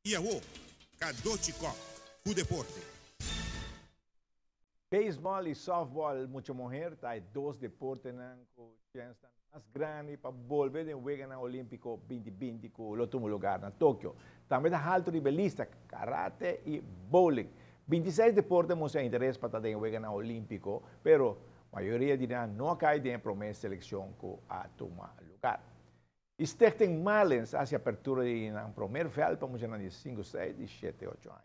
Yahoo, Kadochiko, o deporte. Baseball e softball, mucha mujer, hay dos deportes que están más grandes para volver de juego na Olímpico 2020 com o último lugar na Tóquio. Também está alto nivelista, karate e bowling. 26 deportes mostram interesse para estar em juego na Olímpico, pero a maioria dirá não cai em promessa seleção que a tomar lugar. Stichting Malens hace apertura en el primer feld para muchos de 5, 6 y 7, 8 años.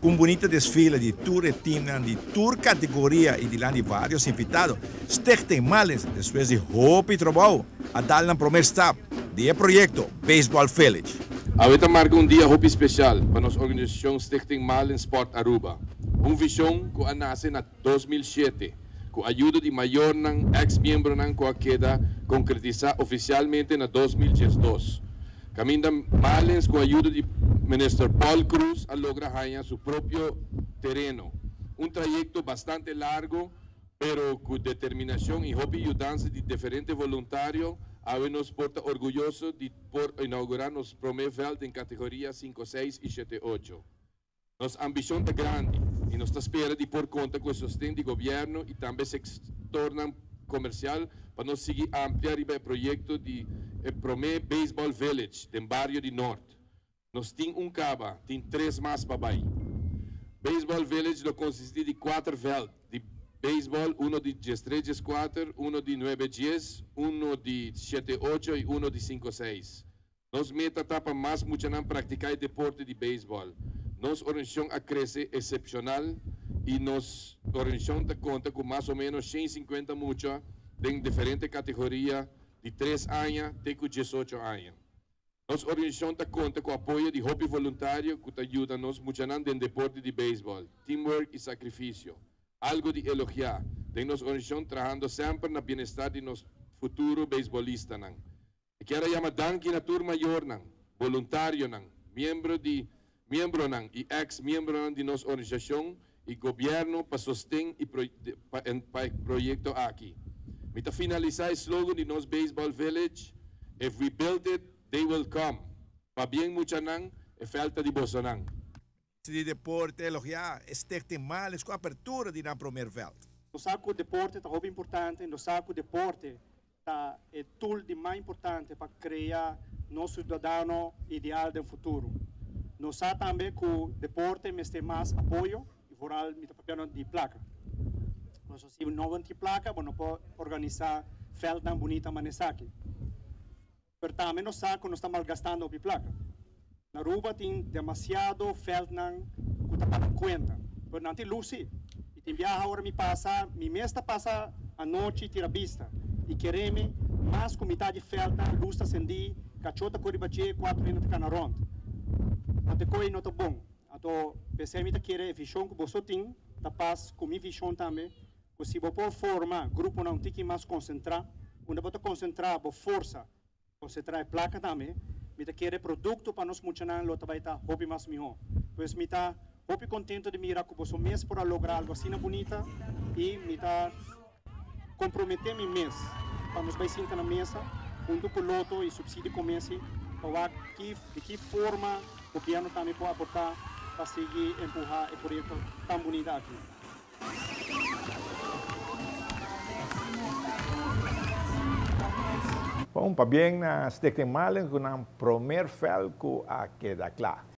Un bonito desfile de tour e team de tour categoria e de vários invitados. Stichting Malens, después de Hopi trabalho, a dar el primer step de proyecto Baseball Village. Ahorita marca un día Hopi especial para nuestra organización Stichting Malens Sport Aruba. Una visión que nace en 2007. Com a ajuda de maior ex-membro que queda concretizar oficialmente em 2012. Caminha Malens com a ajuda de ministro Paul Cruz a lograr ganhar seu próprio terreno. Trayecto bastante largo, pero com determinação e ajuda de diferentes voluntários, nos porta orgulhoso de inaugurar nosso primeiro veld em categoria 5, 6 e 7, 8. Nossa ambição é grande e nós esperamos de por conta com o sustento do governo e também sector comercial para nós seguir a ampliar o projeto de primeiro Baseball Village do bairro de Norte. Nós temos caba, tem 3 mais para baixo. Baseball Village consiste de 4 velds de beisebol, um de 10, 4, um de 9, 10, um de 7, 8 e um de 5, 6. Nós meta para mais muito praticar o deporte de beisebol. Nossa organização cresce excepcional e nossa organização conta com mais ou menos 150 muchachos em diferentes categorias de 3 anos até 18 anos. Nossa organização conta com o apoio de hobby voluntário que ajuda nos muito no deporte de beisebol, teamwork e sacrifício. Algo de elogiar. Tem nossa organização trabalhando sempre no bem-estar de nosso futuro beisbolista. Quero chamar danke na turma maior, voluntário, membro e ex-membro de nossa organização e governo para sustentar o projeto aqui. Para finalizar o slogan de nosso Baseball Village, if we build it, they will come. Para bem muito é falta de bolsonaro. De deporte, elogiar, Stichting Malens com a apertura de na primeiro veld. Nós sabemos que o deporte é muito importante, nós sabemos que o deporte é o tool mais importante para criar nosso cidadão ideal do futuro. Nós sabemos também que o deporte tem mais apoio e foral de placa. Nós temos 90 placas, nós podemos organizar feld tão bonita manesaki. Mas também nós sabemos que nós estamos malgastando a placa. Na Aruba tem demasiado feld que está para conta. Mas não tem luz. E tem viagem agora me mesta passa a noite tira vista. E queremos mais comitê de feld luz acendi, cachota coribache 4 minutos na ronda. Até coi não é bom. Ato pensei que querer visão que você tem, tá paz com minha visão também. Que se você formar grupo não tem que mais concentrar, onde você concentrar a força, concentrar a placa também. Me querer produto para nós funcionar, lo vai estar hobby mais melhor. Pois me tá hobby contento de mirar que você mês para lograr algo assim bonita e me tá comprometer me mês para nós vai sentar na mesa, junto com o loto e subsídio comece para de que forma o governo também pode aportar para seguir empurrar o projeto tão bonito aqui. Bom, para bem na Stichting Malens com o primeiro feld que queda claro.